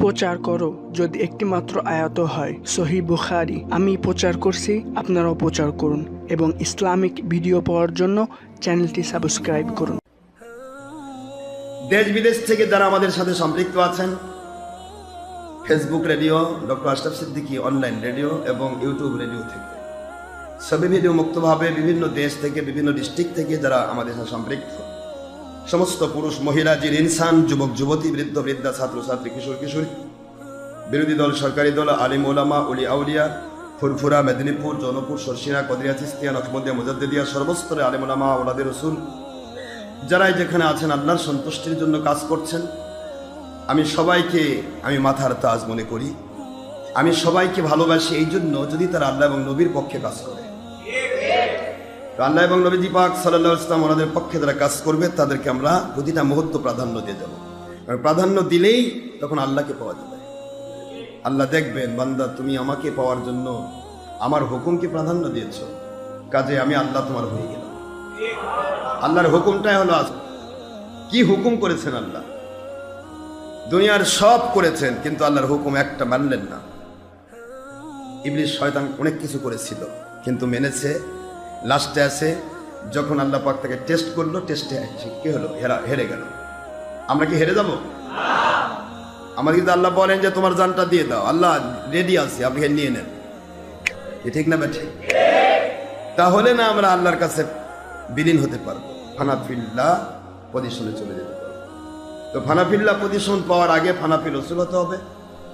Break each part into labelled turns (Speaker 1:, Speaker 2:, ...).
Speaker 1: প্রচার করো যদি একটি মাত্র আয়াত হয়। সহিহ বুখারী। আমি প্রচার করছি, আপনারাও প্রচার করুন এবং ইসলামিক ভিডিও পাওয়ার জন্য চ্যানেলটি সাবস্ক্রাইব করুন।
Speaker 2: দেশ বিদেশ থেকে যারা আমাদের সাথে সম্পৃক্ত আছেন, Facebook radio doctor Ashraf Siddiqui online radio এবং ইউটিউব রেডিও থেকে সবই ভিডিও মুক্তভাবে বিভিন্ন দেশ থেকে বিভিন্ন ডিস্ট্রিক্ট থেকে যারা আমাদের সাথে সম্পৃক্ত, সমস্ত পুরুষ মহিলা জিন ইনসান, যুবক যুবতী, বৃদ্ধ বৃদ্ধা, ছাত্র ছাত্রী, কিশোর কিশোরী, বিরোধী দল, সরকারি দল, আলিম ওলামা, উলি আউলিয়া, ফুরফুরা, মেদিনীপুর, জৌনপুর, সরসিনা, কদরিয়া, চিস্তিয়া, নকশবন্দিয়া, মুজাদ্দিদিয়া, সর্বস্তরে আলিম ওলামা, ওলাদে রসুল যারাই যেখানে আছেন আল্লাহর সন্তুষ্টির জন্য কাজ করছেন, আমি সবাইকে মাথার তাজ মনে করি। আমি সবাইকে ভালোবাসি এই জন্য যদি তারা আল্লাহ এবং নবীর পক্ষে কাজ করে। আল্লাহ এবং নবীজি পাক সাল্লাল্লাহু আলাইহি ওয়াসাল্লাম ওনাদের পক্ষে যারা কাজ করবে তাদেরকে আমরা প্রতিটা মুহূর্ত প্রাধান্য দিয়ে যাব। কারণ প্রাধান্য দিলেই তখন আল্লাহকে পাওয়া যাবে। আল্লাহ দেখবেন, বান্দা তুমি আমাকে পাওয়ার জন্য আমার হুকুমকে প্রাধান্য দিয়েছ, কাজে আমি আল্লাহ তোমার হয়ে গেলাম। আল্লাহর হুকুমটাই হলো কি হুকুম করেছেন আল্লাহ? দুনিয়ার সব করেছেন, কিন্তু আল্লাহর হুকুম একটা মানলেন না। ইবলিস শয়তান অনেক কিছু করেছিল কিন্তু মেনেছে। লাস্টে আছে যখন আল্লাহ পাক তাকে টেস্ট করলো, টেস্টে কি হলো? হেরে গেল। আমরা কি হেরে যাব? আমার কিন্তু আল্লাহ বলেন যে তোমার জানটা দিয়ে দাও, আল্লাহ রেডি আছি, আপনি নিয়ে নেন। ঠিক না বেঠিক? তাহলে না আমরা আল্লাহর কাছে বিলীন হতে পারবো, ফানাফিল্লাহ পজিশনে চলে যেতে পারবো। তো ফানাফিল্লাহ পজিশন পাওয়ার আগে ফানাফি রসুল হতে হবে।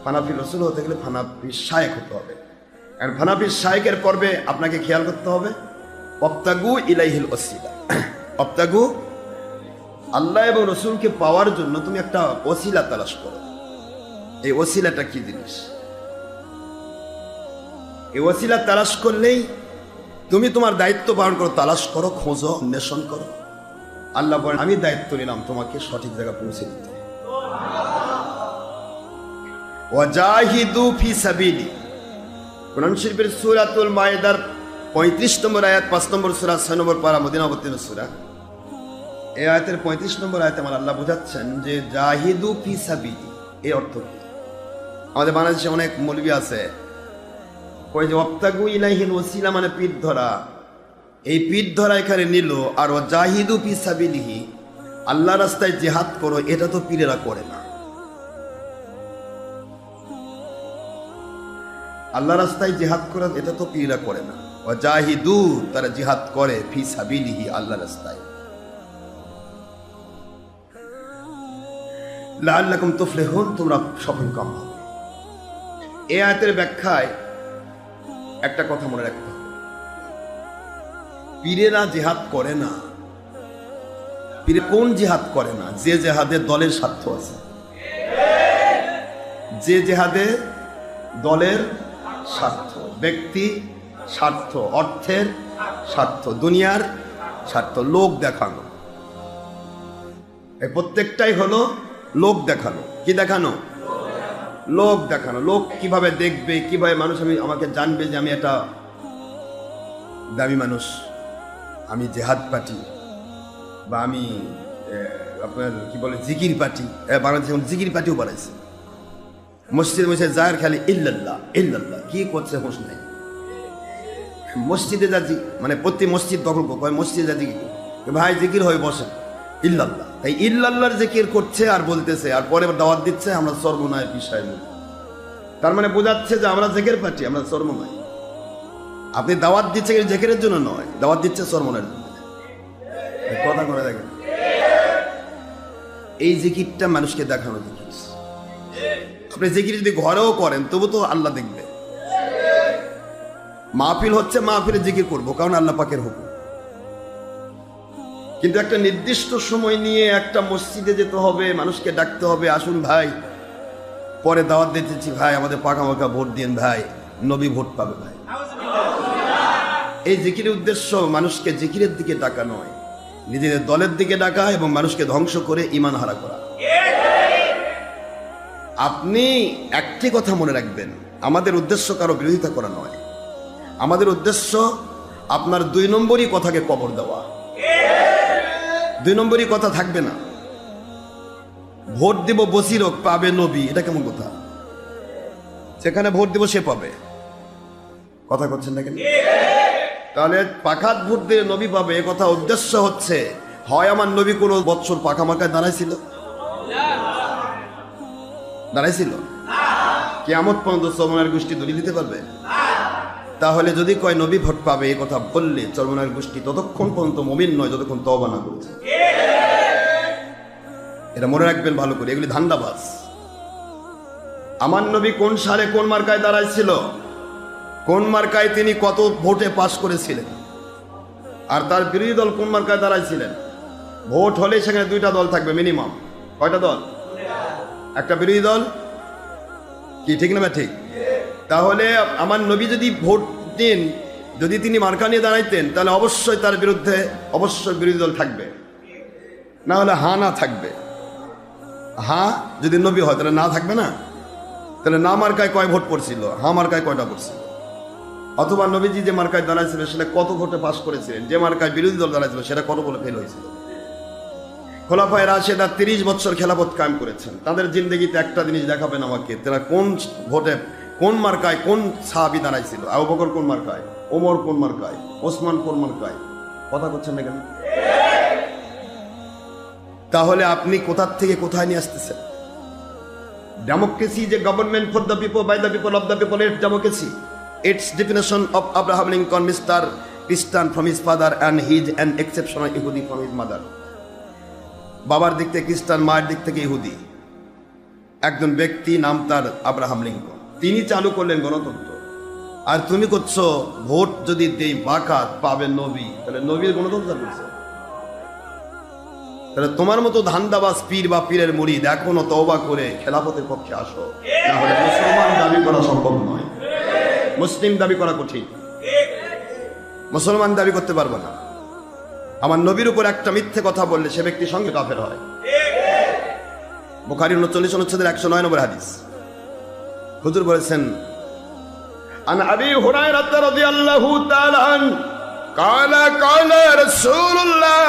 Speaker 2: ফানাফি রসুল হতে গেলে ফানাফি শায়েক হতে হবে। আর ফানাফি শায়েকের পর্বে আপনাকে খেয়াল করতে হবে, অবতাগু ইলাইহিল ওসিলা। অবতাগু, আল্লাহ এবং রসুলকে পাওয়ার জন্য তুমি একটা ওসিলা তালাশ করো। এই ওসিলাটা কি জিনিস? এই ওসিলা তালাশ করলেই তুমি তোমার দায়িত্ব পালন করো, তালাশ করো, খোঁজো, অন্বেষণ করো। আল্লাহ বলেন আমি দায়িত্ব নিলাম তোমাকে সঠিক জায়গা পৌঁছে দিতে। ওয়াজাহিদু ফি সাবিলি। কোরআন শরীফের সূরাতুল মায়েদার 35 নম্বর আয়াত, 5 নম্বর সূরা, 6 নম্বর পারা, মদিনা অবতীর্ণ সূরা। এই আয়াতের 35 নম্বর আয়াতে আমার আল্লাহ বোঝাচ্ছেন যে জাহিদু ফি সাবিলি। এর অর্থ কি? আমাদের বাংলাদেশে অনেক মৌলবি আছে কই যে ওয়াবতাগু ইলাইহিল ওসিলা মানে পীর ধরা। এই পীর ধরা এখানে নিল, আর জাহিদু ফি সাবিলিহি আল্লাহ রাস্তায় জিহাদ করো, এটা তো পীরেরা করে না। আল্লাহ রাস্তায় জিহাদ করো এটা তো পীরেরা করে না। জাহিদু তারা জিহাদ করে ফি সাবিলিহি আল্লাহ রাস্তায়, লাআল্লাকুম তুফলিহুন তোমরা সফলকাম হবে। এই আয়াতের ব্যাখ্যায় একটা কথা মনে রাখতে হবে, পীরেরা জিহাদ করে না। পীরে কোন জিহাদ করে না? যে জেহাদে দলের স্বার্থ আছে, যে জেহাদে দলের স্বার্থ, ব্যক্তি স্বার্থ, অর্থের স্বার্থ, দুনিয়ার স্বার্থ, লোক দেখানো, এই প্রত্যেকটাই হলো লোক দেখানো। কি দেখানো? লোক দেখানো। লোক কিভাবে দেখবে, কিভাবে মানুষ আমাকে জানবে যে আমি একটা দামি মানুষ, আমি জেহাদ পার্টি, বা আমি আপনার কি বলে জিকির পার্টি। বাংলাদেশে জিকির পার্টিও বানাইছে। মসজিদে বসে জায়ের খালি ইল্লাল্লাহ ইল্লাল্লাহ, কি করছে হোশ নাই। মসজিদে যা মানে প্রতি মসজিদ দখল করে, মসজিদে যা জিকির, ভাই জিকির হয়ে বসে ইল্লাল্লাহ, তাই ইল্লাল্লাহর জিকির করছে আর বলতেছে, আর পরে দাওয়াত দিচ্ছে আমরা সর্বনয় বিষয়। তার মানে বোঝাচ্ছে যে আমরা জিকির পার্টি, আমরা সর্বনয়। আপনি দাওয়াত দিচ্ছে জিকিরের জন্য নয়, দাওয়াত দিচ্ছে সর্বনয়ের জন্য। কথা করে দেখেন, এই জিকিরটা মানুষকে দেখানো জিকির। আপনি জিকির যদি ঘরেও করেন তবু তো আল্লাহ দেখবে। মাহফিল হচ্ছে, মাহফিলে জিকির করবো কারণ আল্লাহ পাকের হুকুম। কিন্তু একটা নির্দিষ্ট সময় নিয়ে একটা মসজিদে যেতে হবে, মানুষকে ডাকতে হবে, আসুন ভাই পরে দাওয়াত দিতেছি, ভাই আমাদের পাকা মাকা ভোট দিন, ভাই নবী ভোট পাবে ভাই। এই জিকিরের উদ্দেশ্য মানুষকে জিকিরের দিকে ডাকা নয়, নিজেদের দলের দিকে ডাকা এবং মানুষকে ধ্বংস করে ঈমান হারা করা। আপনি একটি কথা মনে রাখবেন, আমাদের উদ্দেশ্য কারো বিরোধিতা করা নয়। আমাদের উদ্দেশ্য আপনার 2 নম্বরই কথাকে কবর দেওয়া। 2 নম্বরই কথা থাকবে না। ভোট দিব বসিরক পাবে নবী, এটা কেমন কথা? যেখানে ভোট দিব সে পাবে। কথা করছেন না কেন? তাহলে পাখাত ভোট দিয়ে নবী পাবে, এ কথা উদ্দেশ্য হচ্ছে হয় আমার নবী কোনো বৎসর পাখা মাখায় দাঁড়াইছিল? দাঁড়াইছিল? কিয়ামত পর্যন্ত চরমনায়ের গোষ্ঠী দলিল দিতে পারবে? তাহলে যদি কয় নবী ভোট পাবে, এই কথা বললে চরমনায়ের গোষ্ঠী ততক্ষণ পর্যন্ত মুমিন নয় যতক্ষণ তওবা না করেছে। এটা মনে রাখবেন ভালো করে, এগুলি ধান্দাবাজ। আমার নবী কোন সালে কোন মার্কায় দাঁড়াইছিল, কোন মার্কায় তিনি কত ভোটে পাশ করেছিলেন, আর তার বিরোধী দল কোন মার্কায় দাঁড়াইছিলেন। ভোট হলে সেখানে দুইটা দল থাকবে মিনিমাম। কয়টা দল? একটা বিরোধী দল, কি ঠিক না? ঠিক। তাহলে আমার নবী যদি ভোট দিন, যদি তিনি মার্কা নিয়ে দাঁড়াইতেন, তাহলে অবশ্যই তার বিরুদ্ধে অবশ্যই বিরোধী দল থাকবে, না হলে হা না থাকবে। হা যদি নবী হয় তাহলে না থাকবে না। তাহলে না মার্কায় কয় ভোট পড়ছিল, হা মার্কায় কয়টা পড়ছিল? অথবা নবীজি যে মার্কায় দাঁড়াইছিল সেটা কত ভোটে পাস করেছিলেন, যে মার্কায় বিরোধী দল দাঁড়াইছিল সেটা কত বলে ফেল হয়েছিল। খোলাফায়ে রাশেদা 30 বছর খেলাফত কায়েম করেছেন। তাদের জিন্দেগিতে একটা জিনিস দেখাবেন আমাকে, তারা কোন ভোটে কোন মার্কায় কোন সাহাবী দাঁড়াইছিল। আবু বকর কোন মার্কায়, ওমর কোন মার্কায়, ওসমান কোন মার্কায়। কথা করছেন না কেন? তাহলে আপনি কোথার থেকে কোথায় নিয়ে আসতেছেন? ডেমোক্রেসি যে government for the people, by the people, of the people, it's democracy. It's definition of Abraham Lincoln, Mr. Christian from his father and he is an exceptional Yehudi from his mother. বাবার দিক থেকে খ্রিস্টান, মায়ের দিক থেকে ইহুদি। একজন ব্যক্তি, নাম তার আব্রাহাম লিঙ্কন, তিনি চালু করলেন গণতন্ত্র। আর তুমি করছো ভোট যদি দেই বাকাত পাবে নবী, তাহলে নবীর গণতন্ত্র করছে। তাহলে তোমার মতো ধান্দাবাজ পীর বা পীরের মুরিদ এখনো তওবা করে খেলাফতের পক্ষে আসো, তাহলে মুসলমান দাবি করা সম্ভব নয়। মুসলিম দাবি করা কঠিন, মুসলমান দাবি করতে পারবে না। আমার নবীর উপর একটা মিথ্যে কথা বললে সে ব্যক্তির সঙ্গে কাফের হয়। বুখারী 39 অনুচ্ছেদের 109 নম্বর হাদিস, হুজুর বলেছেন, আন আবি হুরায়রা রাদিয়াল্লাহু তাআলা আন ক্বালা ক্বালা রাসূলুল্লাহ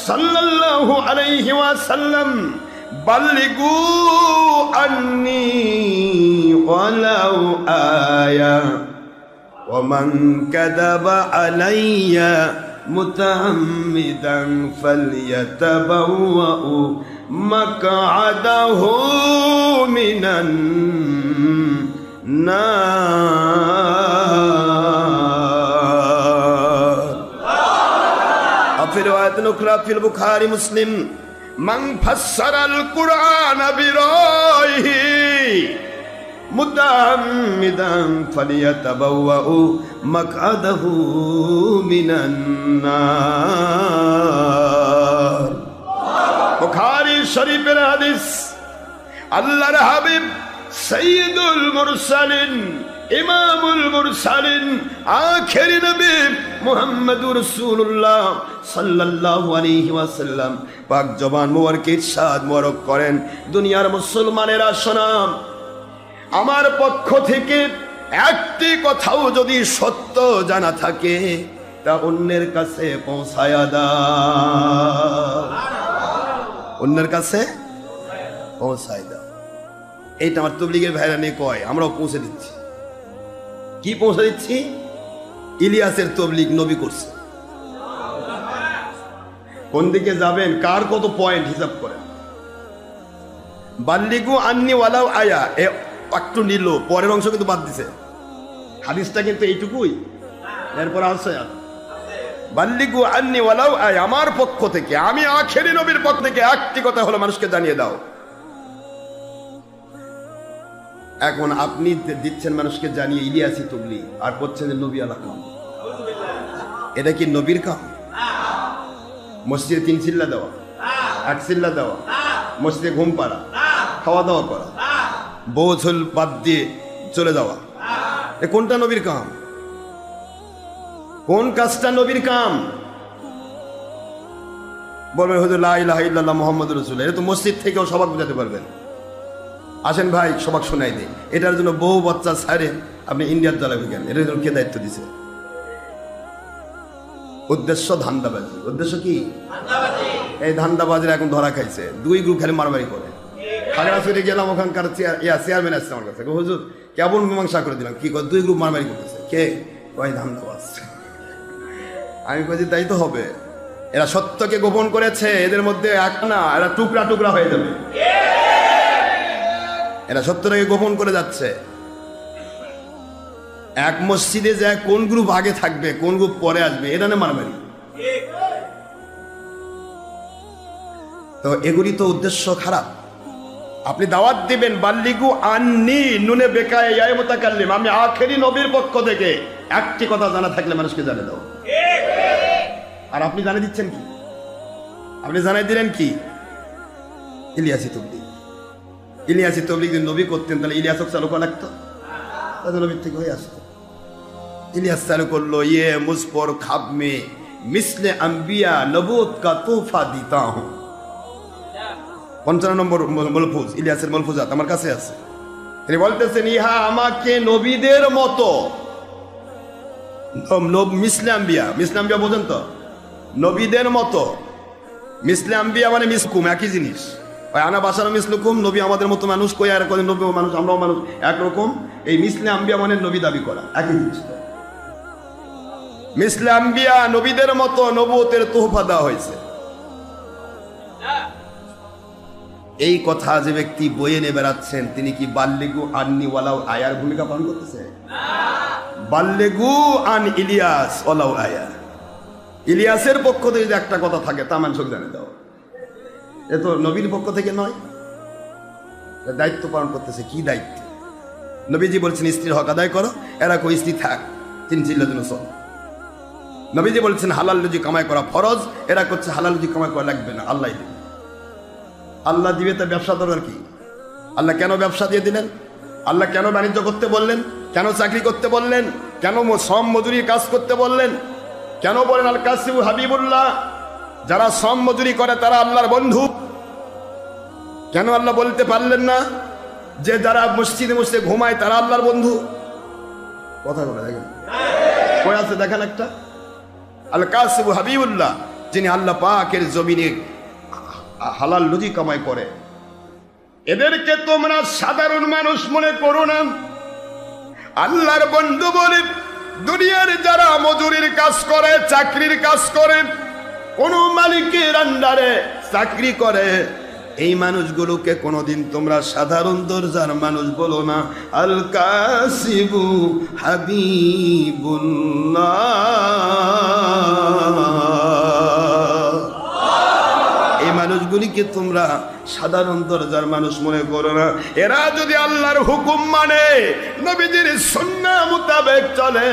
Speaker 2: সাল্লাল্লাহু আলাইহি ওয়াসাল্লাম বাল্লিগু আন্নী ওয়ালাউ আয়া ওয়া মান কাযাবা আলাইয়া মুতাআম্মিদান ফালইয়াতাবাওয়াউ মাকআদাহু মিনান নার। ফি রিওয়ায়াতিন উখরা ফিল বুখারী মুসলিম, মান ফাসসারাল কুরআন বিরাইহি মুতাআম্মিদান ফালিয়াতাবাওয়াউ মাকআদাহু মিনান নার। বুখারী শরীফের হাদিস। আল্লাহর হাবিব সাইয়্যিদুল মুরসালিন, ইমামুল মুরসালিন, আখেরি নবী মুহাম্মদুর রাসূলুল্লাহ সাল্লাল্লাহু আলাইহি ওয়াসাল্লাম পাক জবান মুবারকে ইরশাদ মোবারক করেন, দুনিয়ার মুসলমানেরা শোনো, আমার পক্ষ থেকে একটি কথাও যদি সত্য জানা থাকে তা অন্যের কাছে পৌঁছায়া দাও, অন্যের কাছে পৌঁছায় দাও। এইটা আমার তবলিগের ভাইরা নিয়ে কয়, আমরাও পৌঁছে দিচ্ছি। কি পৌঁছে দিচ্ছি? ইলিয়াসের তবলিগ নবী করছে। কোন দিকে যাবেন, কার কত পয়েন্ট হিসাব করেন। বাল্লিগু আন্নি ওয়ালাউ আয়া, একটু নিল, পরের অংশ কিন্তু বাদ দিছে। হাদিসটা কিন্তু এইটুকুই, এরপর আছে বাল্লিগু আন্নি ওয়ালাউ আয়া, আমার পক্ষ থেকে, আমি আখেরি নবীর পক্ষ থেকে একটি কথা হলো মানুষকে জানিয়ে দাও। এখন আপনি দিচ্ছেন মানুষকে জানিয়ে ইলিয়াসি তবলিগ, আর করছেন নবী আলা কাম। এটা কি নবীর কাম? মসজিদে 3 চিল্লা দেওয়া, 8 চিল্লা দেওয়া, মসজিদে ঘুম পাড়া, খাওয়া দাওয়া করা, বোঝল বাদ দিয়ে চলে যাওয়া, এ কোনটা নবীর কাম? কোন কাজটা নবীর কাম? বলবেন হুজুর লা ইলাহা ইল্লাল্লাহ মুহাম্মাদুর রাসূলুল্লাহ, এটা তো মসজিদ থেকেও সবাক বুঝাতে পারবেন। আসেন ভাই সবাক শোনাই দিই। এটার জন্য বহু বাচ্চা ছাড়ে আপনি ইন্ডিয়ার জ্বালাবে কেন? এটার জন্য কে দায়িত্ব দিছে? উদ্দেশ্য ধান্দাবাজি। উদ্দেশ্য কি? এই ধান্দাবাজিরা এখন ধরা খাইছে, 2 গ্রুপ খালি মারামারি করে, খাগড়াছড়ি গেলাম, ওখানকার চেয়ারম্যান আসছে আমার কাছে, হুজুর কেমন মীমাংসা করে দিলাম। কি করে? 2 গ্রুপ মারামারি করতেছে। কে? কয় ধান্দাবাজ। আমি বলছি তাই তো হবে, এরা সত্যকে গোপন করেছে, এদের মধ্যে এক না, এরা টুকরা টুকরা হয়ে যাবে, এরা সত্যটাকে গোপন করে যাচ্ছে। এক মসজিদে যায় কোন গ্রুপ আগে থাকবে, কোন গ্রুপ পরে আসবে, এটা না মারামারি। তো এগুলি তো উদ্দেশ্য খারাপ। আপনি দাওয়াত দিবেন, বাল্লিগু আন্নি নুনে বেকায়ে ইয়া মুতাকাল্লিম, আমি আখেরি নবীর পক্ষ থেকে একটি কথা জানা থাকলে মানুষকে জানিয়ে দাও। আর আপনি জানিয়ে দিচ্ছেন কি? আপনি জানাই দিলেন কি? ইলিয়াসি তবলিগ। ইলিয়াসি তবলিগ যদি নবী করতেন তাহলে ইলিয়াসক চালু করা লাগতো, তাদের নবীর থেকে হয়ে আসতো। ইলিয়াস চালু করলো, ইয়ে মুঝ পর খাব মে মিসলে আম্বিয়া নবুত কা তোহফা দিতা হুঁ। 55 নম্বর মলফুজ, ইলিয়াসের মলফুজাত আমার কাছে আছে। তিনি বলতেছেন, ইহা আমাকে নবীদের মতো, মিসলে আম্বিয়া, মিসলে আম্বিয়া বোঝেন তো, নবীদের মতো। মিসলে আম্বিয়া মানে মিসকুম, একই জিনিস। আনা বাসার মিসলুকুম, নবী আমাদের মতো মানুষ, কই আর কই নবী মানুষ, আমরাও মানুষ একরকম। এই মিসলে আম্বিয়া মানে নবী দাবি করা, একই জিনিস। মিসলে আম্বিয়া নবীদের মতো নবুয়তের তোহফা দেওয়া হয়েছে। এই কথা যে ব্যক্তি বইয়ে নিয়ে বেড়াচ্ছেন, তিনি কি বাল্লিগু আন্নি ওয়ালাউ আয়ার ভূমিকা পালন করতেছে? বাল্লিগু আন ইলিয়াস ওয়ালাউ আয়া। ইলিয়াসের পক্ষ থেকে যে একটা কথা থাকে তা মানুষ জানে দাও, এ তো নবীর পক্ষ থেকে নয়। দায়িত্ব পালন করতেছে। কি দায়িত্ব? নবীজি বলছেন স্ত্রীর হক আদায় করো, এরা কই স্ত্রী থাক, 3 চিল্লার জন্য চল। নবীজি বলছেন হালাল রুজি কামাই করা ফরজ, এরা করছে হালাল রুজি কামাই করা লাগবে না, আল্লাহ দিবে। আল্লাহ দিবে, তা ব্যবসা দরকার কি? আল্লাহ কেন ব্যবসা দিয়ে দিলেন? আল্লাহ কেন বাণিজ্য করতে বললেন? কেন চাকরি করতে বললেন? কেন শ্রম মজুরির কাজ করতে বললেন? কেন বলেন আল কাসিবু হাবিবুল্লাহ? যারা শ্রম মজুরি করে তারা আল্লাহর বন্ধু। কেন আল্লাহ বলতে পারলেন না যে যারা মসজিদে মসজিদে ঘুমায় তারা আল্লাহর বন্ধু? কথা বলে দেখেন, কই আছে দেখেন একটা, আল কাসিবু হাবিবুল্লাহ, যিনি আল্লাহ পাকের জমিনে হালাল রুজি কামাই করে। এদেরকে তোমরা সাধারণ মানুষ মনে করো না, আল্লাহর বন্ধু বলে। দুনিয়ার যারা মজুরির কাজ করে, চাকরির কাজ করে, কোন মালিকের আন্ডারে চাকরি করে, এই মানুষগুলোকে কোনোদিন তোমরা সাধারণ দরজার মানুষ বলো না। আল কাসিবু হাবিবুল্লাহ, এই মানুষগুলিকে তোমরা সাধারণ দরজার মানুষ মনে করো না। এরা যদি আল্লাহর হুকুম মানে, নবীজির সুন্নাহ মোতাবেক চলে,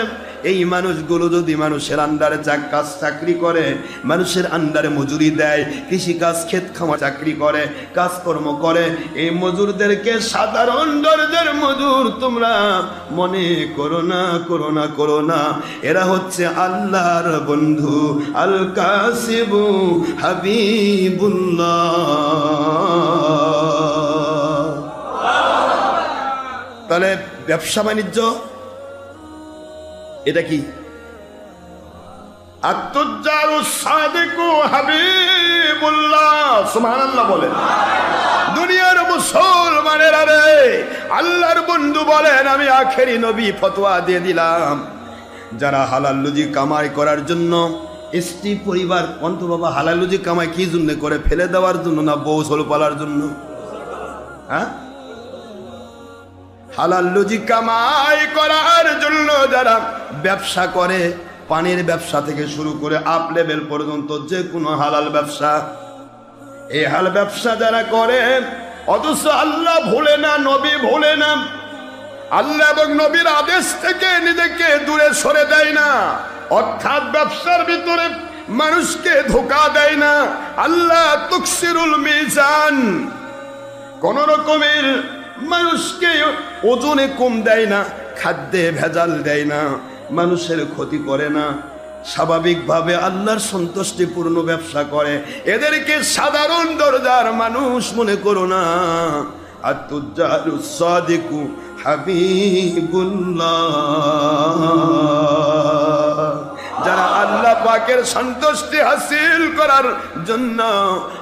Speaker 2: এই মানুষগুলো যদি মানুষের আন্ডারে কাজ চাকরি করে, মানুষের আন্ডারে মজুরি দেয়, কৃষি কাজ ক্ষেত খামা চাকরি করে, কাজকর্ম করে, এই মজুরদেরকে সাধারণ দরজার মজুর তোমরা মনে করো না, করো না, করো না। এরা হচ্ছে আল্লাহর বন্ধু, আল কাসিবু হাবিবুল্লাহ। তাহলে ব্যবসা বাণিজ্য এটা কি? আত-তুজ্জারুস সাদিকু হাবিবুল্লাহ, সুবহানাল্লাহ বলেন। দুনিয়ার মুসলমানেরা রে, আল্লাহর বন্ধু বলেন আমি আখেরি নবী ফতোয়া দিয়ে দিলাম, যারা হালাল রুজি কামাই করার জন্য, স্ত্রী পরিবার অন্ত বাবা হালাল রুজি কামাই কি জন্য করে? ফেলে দেওয়ার জন্য না বউ ছোল পালার জন্য? হ্যাঁ, হালাল রুজি কামাই করার জন্য যারা ব্যবসা করে, পানির ব্যবসা থেকে শুরু করে আপ লেভেল পর্যন্ত যে কোনো হালাল ব্যবসা, এই হালাল ব্যবসা যারা করে, অথচ আল্লাহ ভুলে না, নবী ভুলে না, আল্লাহ এবং নবীর আদেশ থেকে নিজেকে দূরে সরে দেয় না, অর্থাৎ ব্যবসার ভিতরে মানুষকে ধোঁকা দেয় না। আল্লাহ তুকসিরুল মিজান, কোন রকমের মানুষকে ওজনে কম দেয় না, খাদ্যে ভেজাল দেয় না, মানুষের ক্ষতি করে না, স্বাভাবিকভাবে আল্লাহর সন্তুষ্টিপূর্ণ ব্যবসা করে। এদেরকে সাধারণ দরজার মানুষ মনে করো না। আত-তুজ্জারুস সাদিকু হাবিবুল্লাহ, যারা আল্লাহ পাকের সন্তুষ্টি হাসিল করার জন্য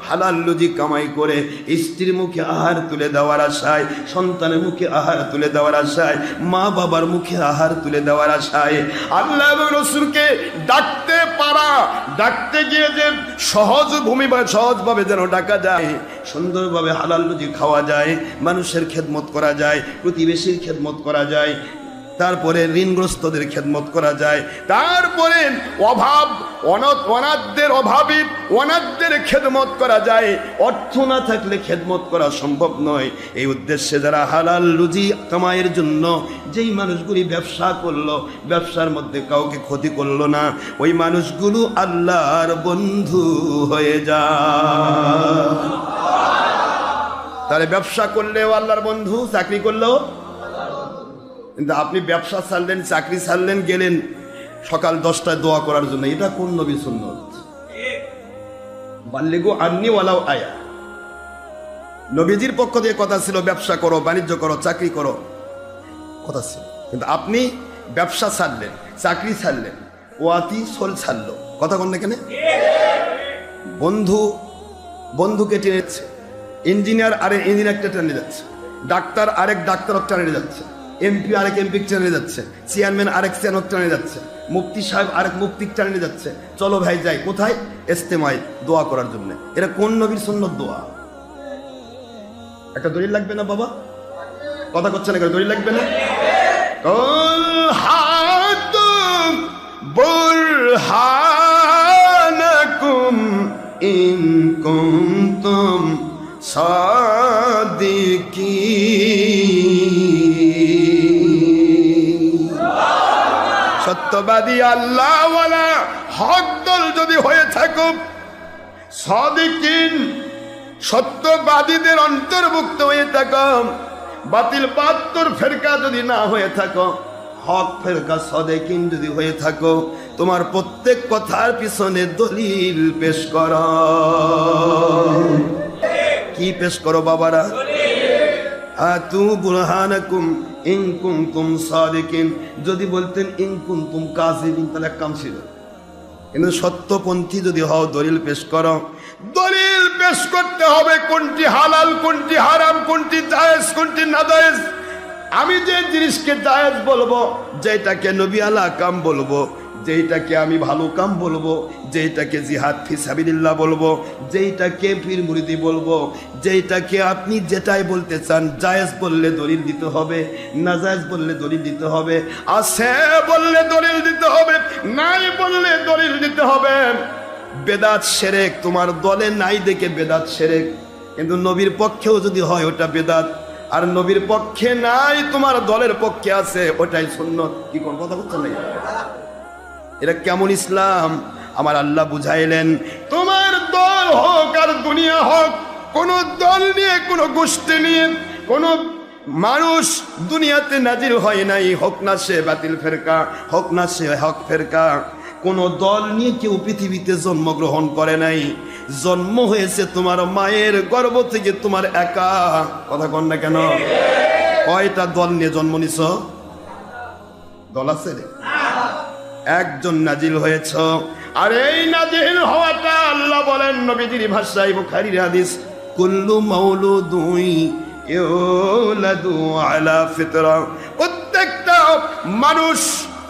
Speaker 2: হালাল রুজি কামাই করে স্ত্রীর মুখে আহার তুলে দেওয়ার আশায়, সন্তানের মুখে আহার তুলে দেওয়ার আশায়, মা বাবার মুখে আহার তুলে দেওয়ার আশায় আল্লাহ এবং রাসূলকে ডাকতে পারা, ডাকতে গিয়ে যে সহজভাবে যেন ডাকা যায়, সুন্দরভাবে হালাল রুজি খাওয়া যায়, মানুষের খেদমত করা যায়, প্রতিবেশীর খেদমত করা যায়, তারপরে ঋণগ্রস্তদের খেদমত করা যায়, তারপরে অনাথদের খেদমত করা যায়। অর্থ না থাকলে খেদমত করা সম্ভব নয়। এই উদ্দেশ্যে যারা হালাল রুজি কামাইয়ের জন্য যেই মানুষগুলি ব্যবসা করলো, ব্যবসার মধ্যে কাউকে ক্ষতি করলো না, ওই মানুষগুলো আল্লাহর বন্ধু হয়ে যায়। তাহলে ব্যবসা করলেও আল্লাহর বন্ধু, চাকরি করলেও। কিন্তু আপনি ব্যবসা ছাড়লেন, চাকরি ছাড়লেন, গেলেন সকাল 10টায় দোয়া করার জন্য, এটা কোন নবী সুন্নত? বাল্লিগু আন্নি ওয়ালাউ আয়া। নবীজির পক্ষ থেকে কথা ছিল ব্যবসা করো, বাণিজ্য করো, চাকরি করো, কথা ছিল। কিন্তু আপনি ব্যবসা ছাড়লেন, চাকরি ছাড়লেন, ওয়াতি সোল ছাড়লো, কথা কোন এখানে? বন্ধুকে টেনে যাচ্ছে, ইঞ্জিনিয়ার আরেক ইঞ্জিনিয়ারকে টেনে যাচ্ছে, ডাক্তার আরেক ডাক্তারকে টেনে যাচ্ছে, এমপি আরেক এমপি টেনে যাচ্ছে, চেয়ারম্যান আরেক চেয়ারম্যান টেনে যাচ্ছে, মুফতি সাহেব আরেক মুফতি টেনে যাচ্ছে। চলো ভাই যাই, কোথায়? ইস্তেমায় দোয়া করার জন্য। এটা কোন নবীর সুন্নত দোয়া? একটা দলিল লাগবে না বাবা? কথা করছে না, দলিল লাগবে না? বুরহানাকুম ইন কুনতুম সাদিকিন। সত্যবাদী আল্লাহওয়ালা হক দল যদি হয়ে থাকো, সাদিকিন সত্যবাদীদের অন্তর্ভুক্ত হয়ে থাকো, বাতিল বাহাত্তর ফেরকা যদি না হয়ে থাকো, হক ফেরকা সাদিকিন যদি হয়ে থাকো, তোমার প্রত্যেক কথার পিছনে দলিল পেশ করো। কি পেশ করো বাবারা? আতু বুরহানাকুম ইন কুনতুম সাদিকিন। যদি বলতেন ইন কুনতুম কাযিবিন তাহলে কাম ছিল, কিন্তু সত্যপন্থী যদি হও দলিল পেশ করো। দলিল পেশ করতে হবে কোনটি হালাল, কোনটি হারাম, কোনটি জায়েজ, কোনটি নাজায়েজ। আমি যে জিনিসকে জায়েজ বলবো, যেটাকে নবী আলা কাম বলবো, যেইটাকে আমি ভালো কাম বলবো, যেইটাকে জিহাদ ফি সাবিলিল্লাহ বলবো, যেইটাকে পীর মুরিদি বলবো, যেইটাকে আপনি যেটাই বলতে চান, জায়েজ বললে দলিল দিতে হবে, নাজায়েজ বললে দলিল দিতে হবে, আছে বললে দলিল দিতে হবে, নাই বললে দলিল দিতে হবে। বেদাত শিরক তোমার দলে নাই দেখে বেদাত শিরক, কিন্তু নবীর পক্ষেও যদি হয় ওটা বেদাত, আর নবীর পক্ষে নাই তোমার দলের পক্ষে আছে ওটাই সুন্নত। কি কোন কথা বলছেন না? এটা কেমন ইসলাম? আমার আল্লাহ বুঝাইলেন, তোমার দল হোক আর দুনিয়া হোক, কোন দল নিয়ে, কোন গোষ্ঠী নিয়ে কোন মানুষ দুনিয়াতে নাজির হয় নাই, হোক না সে বাতিল ফেরকা, হোক না সে হক ফেরকা। কোন দল নিয়ে কেউ পৃথিবীতে জন্মগ্রহণ করে নাই। জন্ম হয়েছে তোমার মায়ের গর্ভ থেকে, তোমার একা। কথা কন না কেন? কয়টা দল নিয়ে জন্ম নিছ? দল আছে রে? একজন নাজিল হয়েছ। আর এই নাজিল হওয়াটা আল্লাহ বলেন নবীজির ভাষায়, বুখারীর হাদিস, কুল্লু মাউলুদুন ইউলাদু আলা ফিতরা। প্রত্যেকটা মানুষ,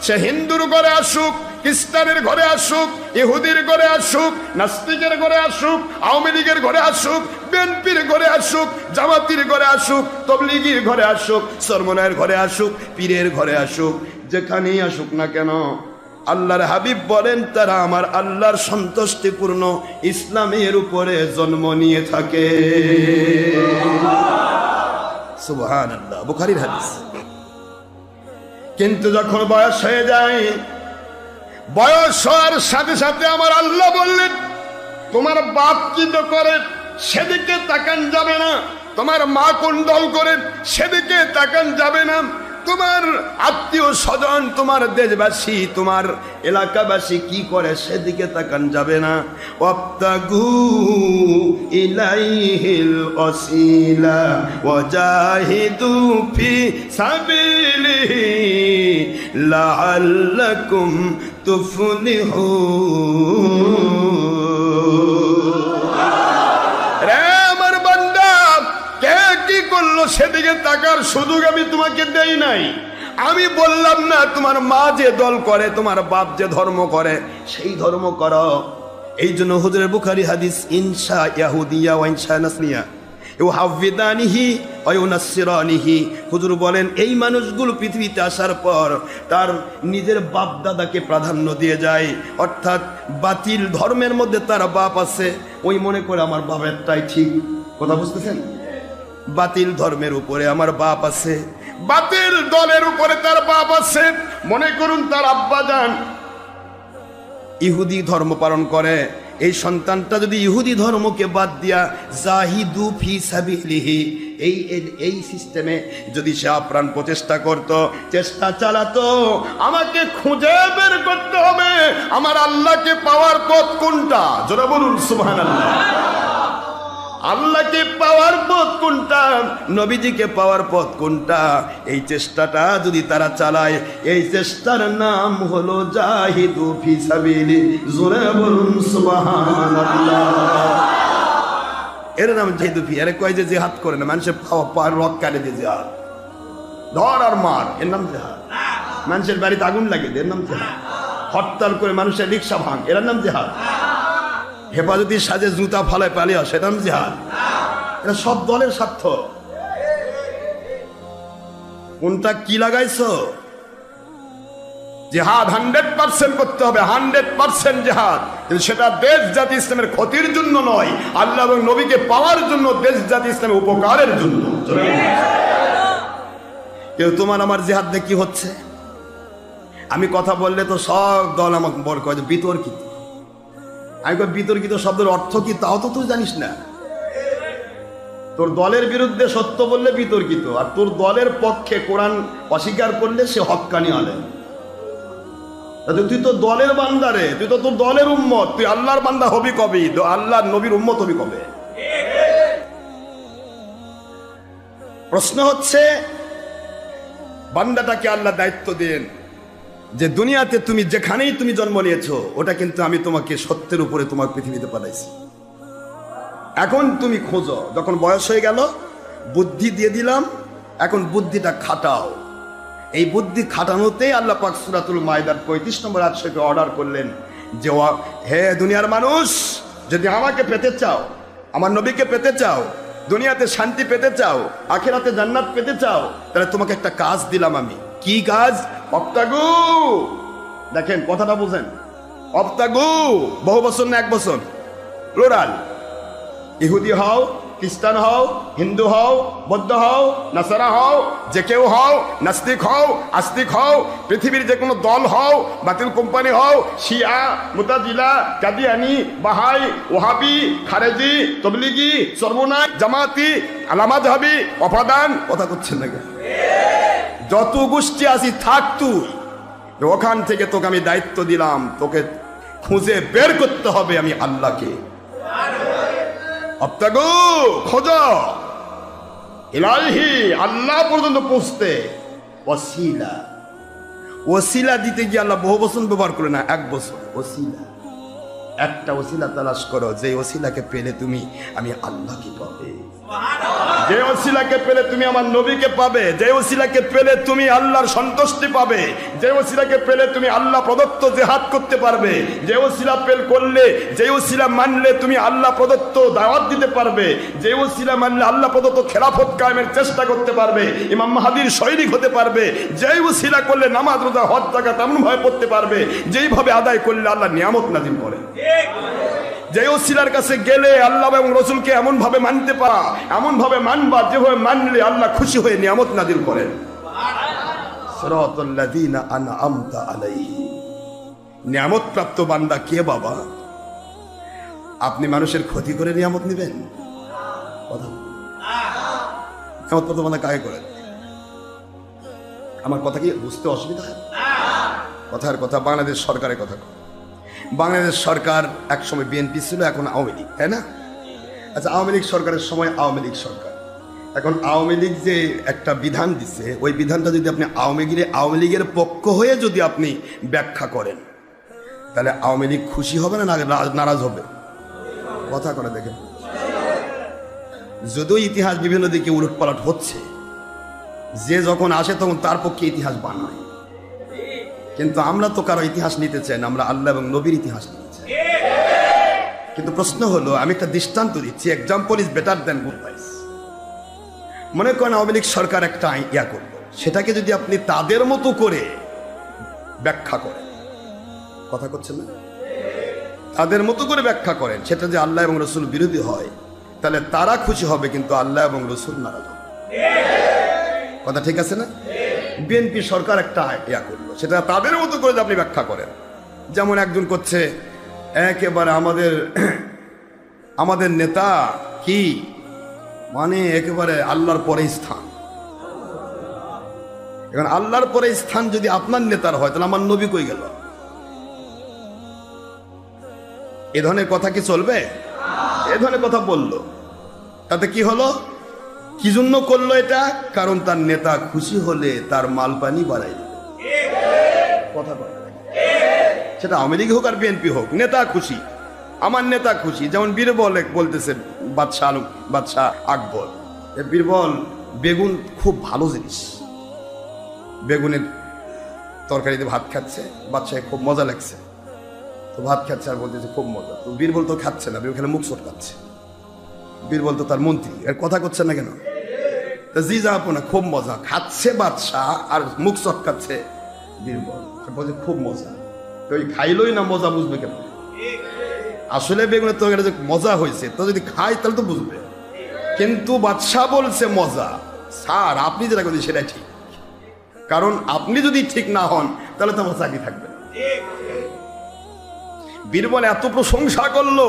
Speaker 2: সে হিন্দুর ঘরে আসুক, খ্রিস্টানের ঘরে আসুক, ইহুদির ঘরে আসুক, নাস্তিকের ঘরে আসুক, আওয়ামী লীগের ঘরে আসুক, বিএনপির ঘরে আসুক, জামাতির ঘরে আসুক, তবলিগির ঘরে আসুক, সরমনায়ের ঘরে আসুক, পীরের ঘরে আসুক, যেখানেই আসুক না কেন, আল্লাহর হাবিব বলেন তারা আমার আল্লাহর সন্তুষ্টিপূর্ণ ইসলামের উপরে জন্ম নিয়ে থাকে। সুবহানাল্লাহ, বুখারীর হাদিস। কিন্তু যখন বয়স হয়ে যায়, বয়স হওয়ার সাথে সাথে আমার আল্লাহ বললেন, তোমার বাপ কি করে সেদিকে তাকান যাবে না, তোমার মা কোন দল করে সেদিকে তাকান যাবে না, তোমার আত্মীয় স্বজন, তোমার দেশবাসী, তোমার এলাকাবাসী কি করে সেদিকে তাকান যাবে না। ওয়াবতাগু ইলাইহিল ওয়াসিলা ওয়াজাহিদু ফি সাবিলিহি লাআল্লাকুম তুফলিহুন। রে আমার বান্দা, কে কি করলো সেদিকে তাকার সুযোগ আমি তোমাকে দেই নাই। আমি বললাম না তোমার মা যে দল করে, তোমার বাপ যে ধর্ম করে সেই ধর্ম করো। এই জন্য হুজুরে বুখারী হাদিস, ইনশা ইয়াহুদিয়া ওয়া ইনশা নাসরিয়া ইউহাফিদানিহি ওয়া ইউনাসসিরানিহি। হুজুর বলেন এই মানুষগুলো পৃথিবীতে আসার পর তার নিজের বাপ দাদাকে প্রাধান্য দিয়ে যায়, অর্থাৎ বাতিল ধর্মের মধ্যে তার বাপ আছে, ওই মনে করে আমার বাপেরটাই ঠিক। কথা বুঝতেছেন? বাতিল ধর্মের উপরে আমার বাপ আছে, বাতিল দলের উপরে তার বাপ আছে, মনে করুন তার আব্বা যান ইহুদি ধর্ম পালন করে। এই সন্তানটা যদি ইহুদি ধর্মকে বাদ দিয়া জাহিদু ফি সাবিলিহি এই সিস্টেমে যদি সে আপ্রাণ প্রচেষ্টা করত, চেষ্টা চালাতো, আমাকে খুঁজে বের করতে হবে আমার আল্লাহকে পাওয়ার পথ কোনটা, জোরে বলুন সুবহানাল্লাহ। আল্লাহকে পাওয়ার পথ কোনটা, নবীজিকে পাওয়ার পথ কোনটা, এই চেষ্টাটা যদি তারা চালায়, এই চেষ্টার নাম হলো জাহিদু ফি সাবিলি, জোরে বলুন সুবহানাল্লাহ। এর নাম জাহিদু ফি। আরে কয় যে জিহাদ করে না, মানুষের পাওয়ার রক কাটে দিয়ে জিহাদ, ধর আর মার, এর নাম জিহাদ। মানুষের বাড়িতে আগুন লাগে, এর নাম জিহাদ। হরতাল করে মানুষের রিক্সা ভাঙ, এর নাম জিহাদ। হেফাজতি সাজে জুতা ফালায় পালিয়ে আসে, এটা জিহাদ। এটা সব দলের স্বার্থ। কোনটা কি লাগাইছো? জিহাদ 100% করতে হবে, 100% জিহাদ, কিন্তু সেটা দেশ জাতি ইসলামের ক্ষতির জন্য নয়, আল্লাহ এবং নবীকে পাওয়ার জন্য, দেশ জাতি ইসলামের উপকারের জন্য। কেউ তোমার আমার জিহাদ দিয়ে কি হচ্ছে? আমি কথা বললে তো সব দল আমাকে বল কয় যে বিতর্কিত। আমি বিতর্কিত শব্দের অর্থ কি তাও তো তুই জানিস না। তোর দলের বিরুদ্ধে সত্য বললে বিতর্কিত, আর তোর দলের পক্ষে কোরআন অস্বীকার করলে সে হক্কানি আলেম। তুই তো দলের বান্দা রে, তুই তো তোর দলের উম্মত, তুই আল্লাহর বান্দা হবি কবে? আল্লাহর নবীর উম্মত হবি কবে? প্রশ্ন হচ্ছে বান্দাটাকে আল্লাহ দায়িত্ব দেন যে দুনিয়াতে তুমি যেখানেই তুমি জন্ম নিয়েছো, ওটা কিন্তু আমি তোমাকে সত্যের উপরে তোমার পৃথিবীতে পাঠাইছি। এখন তুমি খোঁজো, যখন বয়স হয়ে গেল বুদ্ধি দিয়ে দিলাম, এখন বুদ্ধিটা খাটাও। এই বুদ্ধি খাটানোতেই আল্লাহ পাক সূরাতুল মাইদার 35 নম্বর আয়াতে অর্ডার করলেন যে হে দুনিয়ার মানুষ, যদি আমাকে পেতে চাও, আমার নবীকে পেতে চাও, দুনিয়াতে শান্তি পেতে চাও, আখিরাতে জান্নাত পেতে চাও, তাহলে তোমাকে একটা কাজ দিলাম আমি। কি কাজ? অপ্তাগু। দেখেন কথাটা বুঝেন, অপ্তাগু বহু বছর না এক বছর, প্লুরাল। ইহুদি হও, খ্রিস্টান হও, হিন্দু হও, বৌদ্ধ হও, নাসারা হও, যে কেউ হও, নাস্তিক হও, আস্তিক হও, পৃথিবীর যে কোনো দল হও, বাতিল কোম্পানি হও, শিয়া, মুতাজিলা, কাদিয়ানি, বাহাই, ওহাবি, খারেজি, তবলিগি, সর্বনাশ, জামাতি, আলামাযহাবি, অপাদান, কথা করছেন না কেন? যত গোষ্ঠী আছি থাক, তুই ওখান থেকে তোকে আমি দায়িত্ব দিলাম, তোকে খুঁজে বের করতে হবে আমি আল্লাহকে। অপ্তাগু, খোঁজো ইলাহি, আল্লাহ পর্যন্ত পৌঁছতে। ওসিলা, ওসিলা দিতে গিয়ে আল্লাহ বহু বছর ব্যবহার করে না, এক বছর। ওসিলা, একটা ওসিলা তালাশ করো, যে ওসিলাকে পেলে তুমি আমি আল্লাহকে পাবে, যে ওসিলাকে পেলে তুমি আমার নবীকে পাবে, যে ওসিলাকে পেলে তুমি আল্লাহর সন্তুষ্টি পাবে, যে ওসিলাকে পেলে তুমি আল্লাহ প্রদত্ত জিহাদ করতে পারবে, যে ওসিলা করলে, যে ওসিলা মানলে তুমি আল্লাহ প্রদত্ত দাওয়াত দিতে পারবে, যে ওসিলা মানলে আল্লাহ প্রদত্ত খেলাফত কায়েমের চেষ্টা করতে পারবে, ইমাম মাহদির সৈনিক হতে পারবে, যেই ওসিলা করলে নামাজ রোজা হজ যাকাত এমন ভাবে পড়তে পারবে যেইভাবে আদায় করলে আল্লাহ নিয়ামত নাজিল করে। যে ওসিলার কাছে গেলে আল্লাহ এবং রসুলকে এমন ভাবে মানতে পারা, এমন ভাবে মানবা যেভাবে মানলে আল্লাহ খুশি হয়ে নিয়ামত নাজিল করেন। সিরাতাল্লাযীনা আনআমতা আলাইহিম। নিয়ামত প্রাপ্ত বান্দা কে বাবা? আপনি মানুষের ক্ষতি করে নিয়ামত নেবেন? কথা নিয়ামত প্রাপ্ত বান্দা কাকে করেন? আমার কথা কি বুঝতে অসুবিধা হয়? কথার কথা, বাংলাদেশ সরকারের কথা। বাংলাদেশ সরকার এক সময় বিএনপি ছিল, এখন আওয়ামী লীগ, তাই না? আচ্ছা, আওয়ামী লীগ সরকারের সময় আওয়ামী লীগ সরকার, এখন আওয়ামী লীগ যে একটা বিধান দিছে, ওই বিধানটা যদি আপনি আওয়ামী লীগের পক্ষ হয়ে যদি আপনি ব্যাখ্যা করেন, তাহলে আওয়ামী লীগ খুশি হবে না নারাজ হবে? কথা করে দেখেন। যদিও ইতিহাস বিভিন্ন দিকে উলটপালট হচ্ছে, যে যখন আসে তখন তার পক্ষে ইতিহাস বানায়, কিন্তু আমরা তো কারো ইতিহাস নিতে চাই না, আমরা আল্লাহ এবং নবীর ইতিহাস নিতে চাই। কিন্তু প্রশ্ন হলো, আমি একটা দৃষ্টান্ত দিচ্ছি, example is better than good advice. মনে করেন আওয়ামী লীগ সরকার একটা ইয়া করলো, সেটাকে যদি আপনি তাদের মতো করে ব্যাখ্যা করেন, কথা করছেন না, তাদের মতো করে ব্যাখ্যা করেন, সেটা যে আল্লাহ এবং রসুল বিরোধী হয়, তাহলে তারা খুশি হবে কিন্তু আল্লাহ এবং রসুল নারাজ হবে। কথা ঠিক আছে না? বিএনপি সরকার একটা ইয়া করলো, সেটা তাদের মতো করে আপনি ব্যাখ্যা করেন। যেমন একজন করছে একেবারে আমাদের নেতা কি মানে একেবারে আল্লাহর পরে স্থান। এখন আল্লাহর পরে স্থান যদি আপনার নেতার হয়, তাহলে আমার নবী কই গেল? এ ধরনের কথা কি চলবে? এ ধরনের কথা বললো, তাতে কি হলো? কি জন্য করলো এটা? কারণ তার নেতা খুশি হলে তার মাল পানি বাড়াই দেবে। কথা বলে, সেটা আওয়ামী লীগ হোক আর বিএনপি হোক, নেতা খুশি, আমার নেতা খুশি। যেমন বীরবল বলতেছে বাদশাহ আকবর, বীরবল বেগুন খুব ভালো জিনিস, বেগুনের তরকারিতে ভাত খাচ্ছে, বাদশাহ খুব মজা লাগছে, তো ভাত খাচ্ছে আর বলতেছে খুব মজা। তো বীরবল তো খাচ্ছে না, বীরবল মুখ চটকাচ্ছে। বীরবল তো তার মন্ত্রী, এর কথা করছে না কেন? জি যা আপনা খুব মজা খাচ্ছে বাদশাহ আর মুখ চটকাচ্ছে বীরবল, বলছে খুব মজা। তো ওই খাইলই না মজা বুঝবে কেন? আসলে বেগুনের তরকারি যে মজা হয়েছে, তো যদি খাই তাহলে তো বুঝবে। কিন্তু বাদশাহ বলছে মজা। স্যার আপনি যেটা করছেন সেটাই ঠিক, কারণ আপনি যদি ঠিক না হন তাহলে তো আমার চাকরি থাকবে। বীরবল এত প্রশংসা করলো,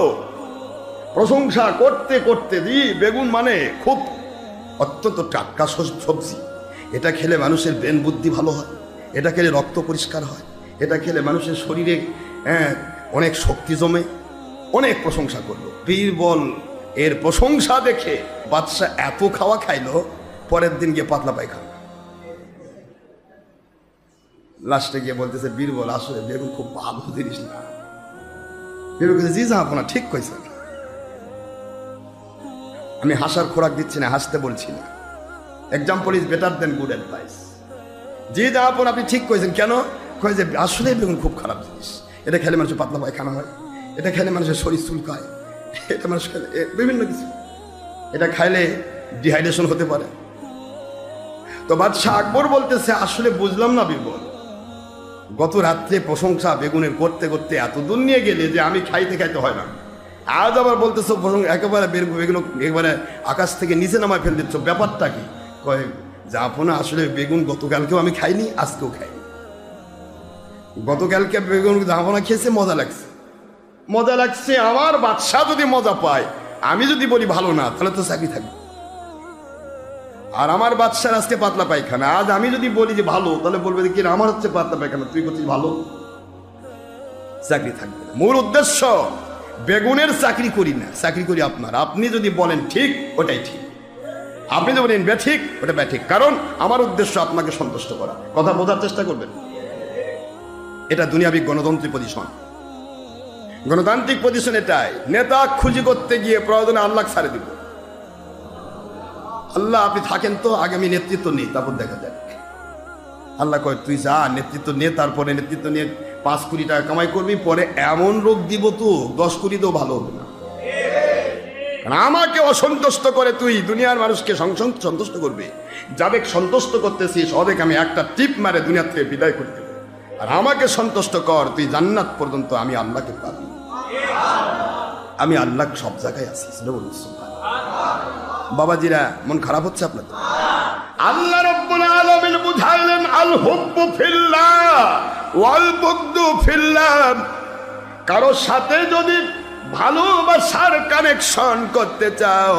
Speaker 2: প্রশংসা করতে করতে বেগুন মানে খুব অত্যন্ত টাটকা সবজি, এটা খেলে মানুষের ব্রেন বুদ্ধি ভালো হয়, এটা খেলে রক্ত পরিষ্কার হয়, এটা খেলে মানুষের শরীরে অনেক শক্তি জমে, অনেক প্রশংসা করলো। বীরবল এর প্রশংসা দেখে বাদশা এত খাওয়া খাইলো, পরের দিন গিয়ে পাতলা পায়খানা। লাস্টে গিয়ে বলতেছে বীরবল আসলে বেগুন খুব ভালো জিনিস না। বীরবল জি যা আপনার ঠিক কইছেন, আমি হাসার খোরাক দিচ্ছি না, হাসতে বলছি না। Example is better than good advice. জি যা আপনি ঠিক কইছেন। কেন কয় যে আসলে বেগুন খুব খারাপ জিনিস, এটা খেলে মানুষের পাতলা পায়খানা হয়, এটা খেলে মানুষের শরীর চুলকায়, এটা মানুষ খেলে বিভিন্ন কিছু, এটা খাইলে ডিহাইড্রেশন হতে পারে। তো বাদশাহ আকবর বলতেছে আসলে বুঝলাম না বীরবল, গত রাত্রে প্রশংসা বেগুনের করতে করতে এত দূর নিয়ে গেলে যে আমি খাইতে খাইতে হয় না, আজ আবার বলতেছো একেবারে বেগুন একেবারে আকাশ থেকে নিচে নামায় ফেল দিচ্ছ, ব্যাপারটা কি? কয় যে আপনা আসলে বেগুন গতকালকেও আমি খাইনি, আজকেও খাইনি। গতকালকে বেগুন জাহাপনা খেয়েছে, মজা লাগছে আমার। বাদশাহ যদি মজা পায়, আমি যদি বলি ভালো না, তাহলে তো চাকরি থাকবে। আর আমার বাদশার আজকে পাতলা পায়খানা, আজ আমি যদি বলি যে ভালো, তাহলে বলবে কি আমার হচ্ছে পাতলা পায়খানা, তুই করছিস ভালো, চাকরি থাকবে না। মূল উদ্দেশ্য বেগুনের চাকরি করি না, চাকরি করি আপনার। আপনি যদি বলেন ঠিক, ওটাই ঠিক, আপনি যদি বলেন ব্যাঠিক, ওটা ব্যাঠিক, কারণ আমার উদ্দেশ্য আপনাকে সন্তুষ্ট করা। কথা বোঝার চেষ্টা করবেন। এটা দুনিয়াবি গণতান্ত্রিক পজিশন। গণতান্ত্রিক পজিশন এটাই, নেতা খুঁজি করতে গিয়ে প্রয়োজনে আল্লাহ ছাড়ে দিব। আল্লাহ আপনি থাকেন তো, আগে আমি নেতৃত্ব নিই, তারপর দেখা যাক। আল্লাহ কয় তুই যা নেতৃত্ব নে, তারপরে নেতৃত্ব নিয়ে 5 কোটি টাকা কামাই করবি, পরে এমন রোগ দিব তো 10 কোটিতেও ভালো হবে না। আমাকে অসন্তুষ্ট করে তুই দুনিয়ার মানুষকে সন্তুষ্ট করবি, যাদের সন্তুষ্ট করতেছিস ওদেরকে আমি একটা টিপ মারে দুনিয়া থেকে বিদায় করে দেবো। আর আমাকে সন্তুষ্ট কর, তুই জান্নাত পর্যন্ত আমি আল্লাহকে পাবি। আমি আল্লাহ সব জায়গায় আছি। বাবাজিরা মন খারাপ হচ্ছে আপনার? আল্লাহ রাব্বুল আলামিন বুঝাইলেন আল হুব্বু ফিল্লাহ ওয়াল বুগদু ফিল্লাহ। কারো সাথে যদি ভালোবাসার কানেকশন করতে চাও,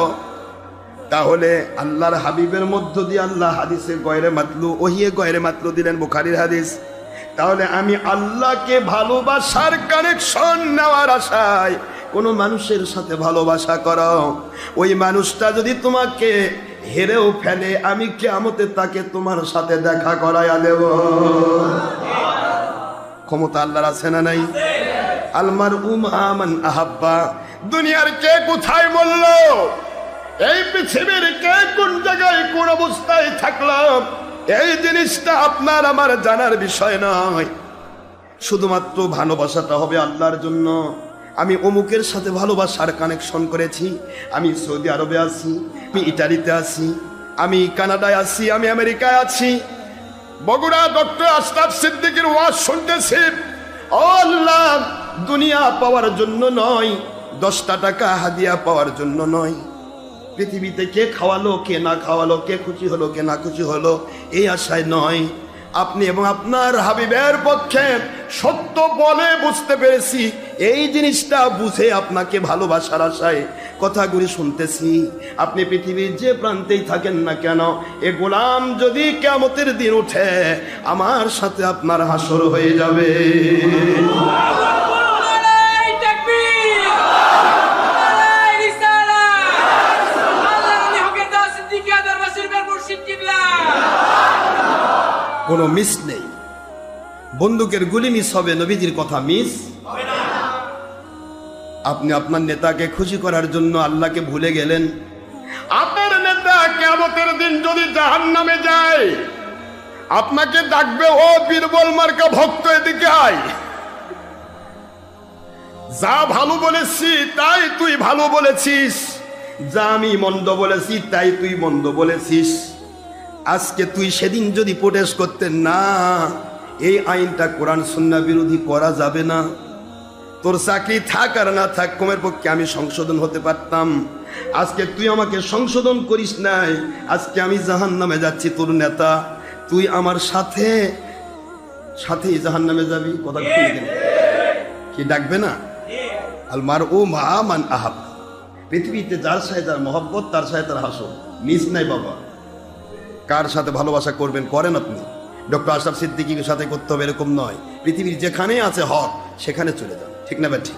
Speaker 2: তাহলে আল্লাহর হাবিবের মধ্য দিয়ে আল্লাহ হাদিসে গয়রে মাতলু ওহিয়ে গয়রে মাতলু দিলেন, বুখারীর হাদিস। তাহলে আমি আল্লাহকে ভালোবাসার কানেকশন নেওয়ার আশায় কোনো মানুষের সাথে ভালোবাসা করো, ওই মানুষটা যদি তোমাকে হেরেও ফেলে, আমি কিয়ামতে তাকে তোমার সাথে দেখা করাইয়া দেব। ক্ষমতা আল্লাহর আছে না নাই? আল মারউ মা মান আহাব্বা। দুনিয়ার কে কোথায় মরল, এই পৃথিবীর কে কোন জায়গায় কোন অবস্থায় থাকলাম, এই জিনিসটা আপনার আমার জানার বিষয় নয়। শুধুমাত্র ভালোবাসাটা হবে আল্লাহর জন্য। আমি অমুকের সাথে ভালোবাসার কানেকশন করেছি, আমি সৌদি আরবে আছি, আমি ইটালিতে আছি, আমি কানাডায় আছি, আমি আমেরিকায় আছি, বগুড়া ডক্টর আশরাফ সিদ্দিকীর ওয়াজ শুনতেছি। ও আল্লাহ, দুনিয়া পাওয়ার জন্য নয়, 10টা টাকা হাদিয়া পাওয়ার জন্য নয়, পৃথিবীতে কে খাওয়ালো কে না খাওয়ালো, কে খুশি হলো কে না খুশি হলো, এই আশায় নয়। আপনি এবং আপনার হাবিবের পক্ষে সত্য বলে বুঝতে পেরেছি, এই জিনিসটা বুঝে আপনাকে ভালোবাসার আশায় কথাগুলি শুনতেছি। আপনি পৃথিবীর যে প্রান্তেই থাকেন না কেন, এ গোলাম যদি কিয়ামতের দিন উঠে, আমার সাথে আপনার হাসর হয়ে যাবে। কোনো মিস নেই, বন্দুকের গুলি মিস হবে, নবীজির কথা মিস হবে না। আপনি আপনার নেতাকে খুশি করার জন্য আল্লাহকে ভুলে গেলেন। আপনার নেতা কিয়ামতের দিন যদি জাহান্নামে যায়, আপনাকে ডাকবে, ও বীরবল মার্কা ভক্ত, এদিকে আয়। যা ভালো বলেছি তাই তুই ভালো বলেছিস, যা আমি মন্দ বলেছি তাই তুই মন্দ বলেছিস। আজকে তুই সেদিন যদি প্রোটেস্ট করতেন না, এই আইনটা কোরআন সুন্নাহ বিরোধী করা যাবে না, তোর চাকরি থাক আর না থাক, কমের পক্ষে আমি সংশোধন হতে পারতাম। আজকে তুই আমাকে সংশোধন করিস নাই, আজকে আমি জাহান্নামে যাচ্ছি, তোর নেতা, তুই আমার সাথে সাথেই জাহান্নামে যাবি। কথা কি ডাকবে না? আল মারউ মা মান আহাব। পৃথিবীতে যার সাথে যার মহব্বত, তার সাথে তার হাসর, মিস নাই বাবা। কার সাথে ভালোবাসা করবেন করেন আপনি, ডক্টর আশরাফ সিদ্দিকীর সাথে করতে হবে এরকম নয়। পৃথিবীর যেখানে আছে হক সেখানে চলে যান, ঠিক না বেঠিক?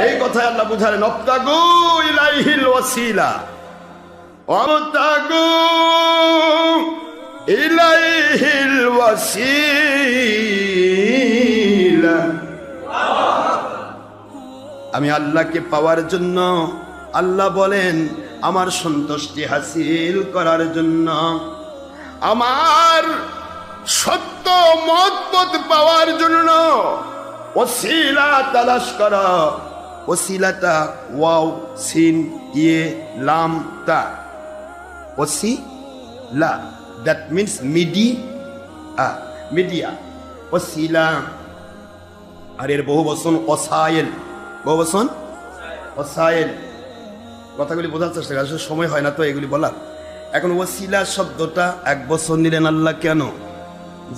Speaker 2: এই কথাই আল্লাহ বুঝালেন, অবতাগু ইলাইহিল ওয়াসিলা, অবতাগু ইলাইহিল ওয়াসিলা। আমি আল্লাহকে পাওয়ার জন্য, আল্লাহ বলেন আমার সন্তুষ্টি হাসিল করার জন্য, আমার সত্য মত পাওয়ার জন্য ওসিলা তালাশ করা। ওসিলাটা ওয়াও সিন ইয়ে লাম তা, ওসিলা, দ্যাট মিনস মিডিয়া, ওসিলা। আর এর বহু বচন ওসাইল, বহু বচন ওসাইল। কথাগুলি বোঝার চেষ্টা করা, সময় হয় না তো এগুলি বলার। এখন ওসিলা শব্দটা 1 বছর নিলেন আল্লাহ কেন?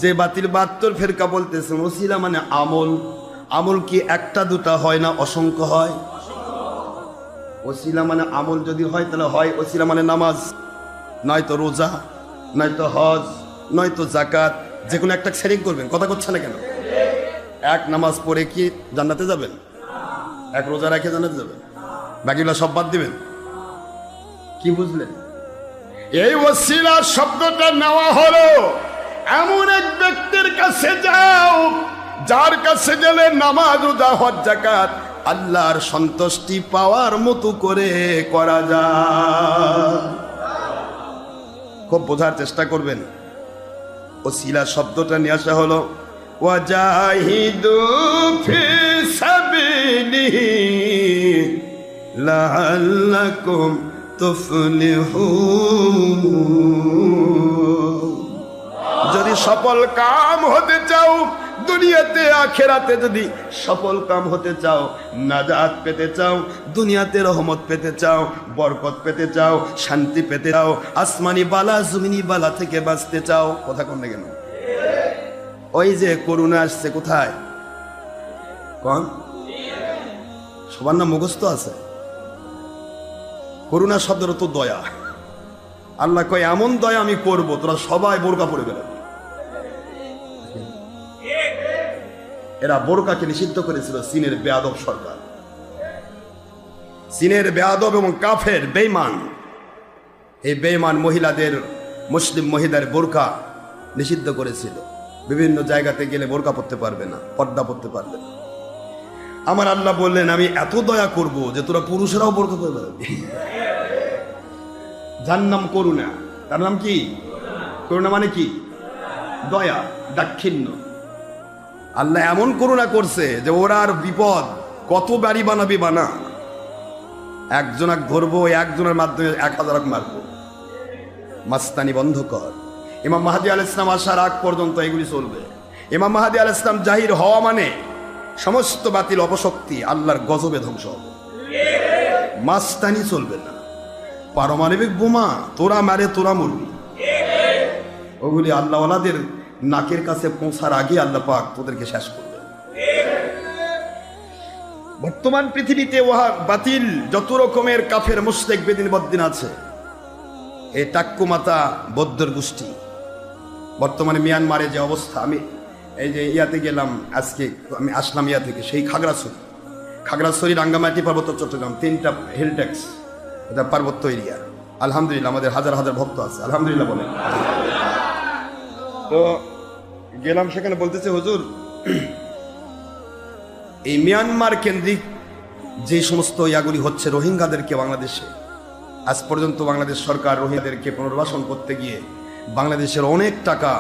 Speaker 2: যে বাতিল 72 ফেরকা বলতেছেন ওসিলা মানে আমল, আমল কি একটা দুটা হয় না, অসংখ্য হয়। ওসিলা মানে আমল যদি হয় তাহলে হয় ওসিলা মানে নামাজ, নয়তো রোজা, নয়তো হজ, নয়তো জাকাত, যে কোনো একটা শেরিক করবেন। কথা করছে না কেন? এক নামাজ পড়ে কি জান্নাতে যাবেন? এক রোজা রেখে জান্নাতে যাবেন? বাকিগুলো সব বাদ দিবেন? কি বুঝলেন? এই ওসিলা শব্দটা নেওয়া হলো এমন এক ব্যক্তির কাছে যাও, যার কাছে গেলে নামাজ, রোজা, হজ, যাকাত আল্লাহর সন্তুষ্টি পাওয়ার মতো করে করা যায়। খুব বোঝার চেষ্টা করবেন। ওসিলা শব্দটা নিয়ে আসা হলো ওয়াজাহিদু ফি সাবিলিহি লাআল্লাকুম তুফলিহুন। যদি সফল কাম হতে চাও দুনিয়াতে আখেরাতে, যদি সফল কাম হতে চাও, নাজাত পেতে চাও, দুনিয়াতে রহমত পেতে চাও, বরকত পেতে চাও, শান্তি পেতে চাও, আসমানি বালা জমিনি বালা থেকে বাঁচতে চাও, কথা কোন কেন? ওই যে করোনা আসছে কোথায় কোন? সবার না মুখস্থ আছে? করোনা শব্দের তো দয়া। আল্লাহ কয় এমন দয়া আমি করব তোরা সবাই বোরকা পরে বেরোবে। এরা বোরকাকে নিষিদ্ধ করেছিল চীনের বেয়াদব সরকার। চীনের বেয়াদব এবং কাফের বেঈমান, এই বেঈমান মহিলাদের, মুসলিম মহিলাদের বোরকা নিষিদ্ধ করেছিল। বিভিন্ন জায়গাতে গেলে বোরকা পরতে পারবে না, পর্দা পরতে পারবে না। আমার আল্লাহ বললেন আমি এত দয়া করব যে তোরা পুরুষেরাও বরকত পেয়ে যাবে। যার নাম করুণা, তার নাম কি? করুণা মানে কি? দয়া, দাক্ষিণ্য। আল্লাহ এমন করুণা করছে যে ওরা আর বিপদ কত বাড়ি বানাবি বানা, একজনাক ধরবো, একজনের মাধ্যমে 1000 মারবো। মাস্তানি বন্ধ কর। ইমাম মাহদী আলাইহিস সালাম আসার আগ পর্যন্ত এগুলি চলবে। ইমাম মাহদী আলাইহিস সালাম জাহির হওয়া মানে সমস্ত বাতিল অপশক্তি আল্লাহর গজবে ধ্বংস হবে। মাস্তানি চলবে না। পারমাণবিক বোমা তোরা মারে তোরা মরবি, ওগুলি আল্লাহওয়ালাদের নাকের কাছে পৌঁছার আগে আল্লাহ পাক তোদেরকে শেষ করবে। বর্তমান পৃথিবীতে ওহা বাতিল যত রকমের কাফের মুশরিক বেদিন বদ্দিন আছে, এই টাক্কু মাতা বৌদ্ধের গোষ্ঠী বর্তমানে মিয়ানমারে যে অবস্থা, আমি এই যে ইয়াতে গেলাম আজকে, আমি আসলাম ইয়া থেকে, সেই খাগড়াছড়ি রাঙ্গামাটি পার্বত্য চট্টগ্রাম 3টা হিল ট্যাক্স, এটা পার্বত্য এরিয়া। আলহামদুলিল্লাহ আমাদের হাজার হাজার ভক্ত আছে, আলহামদুলিল্লাহ বলেন। তো গেলাম, সেখানে বলতেছে হুজুর এই মিয়ানমার কেন্দ্রিক যে সমস্ত ইয়াগুলি হচ্ছে রোহিঙ্গাদেরকে বাংলাদেশে, আজ পর্যন্ত বাংলাদেশ সরকার রোহিঙ্গাদেরকে পুনর্বাসন করতে গিয়ে বাংলাদেশের অনেক টাকা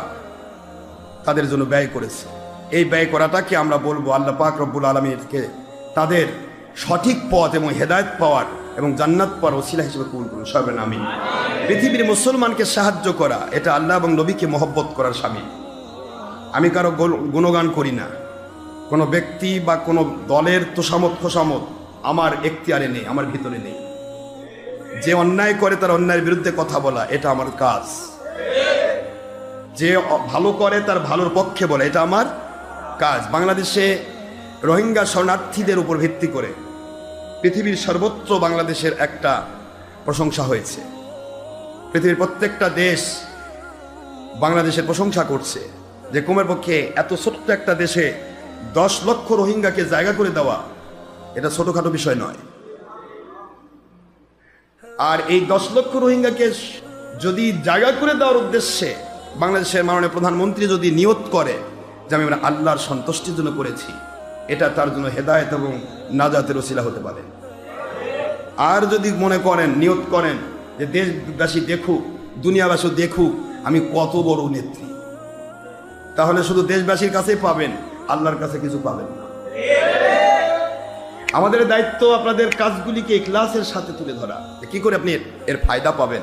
Speaker 2: তাদের জন্য ব্যয় করেছে। এই ব্যয় করাটাকে আমরা বলবো আল্লাহ পাক রব্বুল আলামিনকে তাদের সঠিক পথ এবং হেদায়েত পাওয়ার এবং জান্নাত পাওয়ার ওসিলা হিসেবে কবুল করুন, সবাই আমিন। পৃথিবীর মুসলমানকে সাহায্য করা এটা আল্লাহ এবং নবীকে মহব্বত করার শামিল। আমি কারো গুণগান করি না, কোনো ব্যক্তি বা কোনো দলের তোষামত খোসামত আমার এখতিয়ারে নেই, আমার ভিতরে নেই। যে অন্যায় করে তার অন্যায়ের বিরুদ্ধে কথা বলা এটা আমার কাজ, যে ভালো করে তার ভালোর পক্ষে বলে এটা আমার কাজ। বাংলাদেশে রোহিঙ্গা শরণার্থীদের উপর ভিত্তি করে পৃথিবীর সর্বত্র বাংলাদেশের একটা প্রশংসা হয়েছে। পৃথিবীর প্রত্যেকটা দেশ বাংলাদেশের প্রশংসা করছে যে কমের পক্ষে এত ছোট্ট একটা দেশে 10 লক্ষ রোহিঙ্গাকে জায়গা করে দেওয়া এটা ছোটখাটো বিষয় নয়। আর এই 10 লক্ষ রোহিঙ্গাকে যদি জায়গা করে দেওয়ার উদ্দেশ্যে বাংলাদেশের মাননীয় প্রধানমন্ত্রী যদি নিয়ত করে যে আমি আল্লাহর সন্তুষ্টির জন্য করেছি, এটা তার জন্য হেদায়েত এবং নাজাতের ওসিলা হতে পারে। আর যদি মনে করেন, নিয়ত করেন যে দেশবাসী দেখুক, দুনিয়াবাসী দেখুক আমি কত বড় নেত্রী, তাহলে শুধু দেশবাসীর কাছেই পাবেন, আল্লাহর কাছে কিছু পাবেন না। আমাদের দায়িত্ব আপনাদের কাজগুলিকে ইখলাসের সাথে তুলে ধরা, কি করে আপনি এর ফায়দা পাবেন।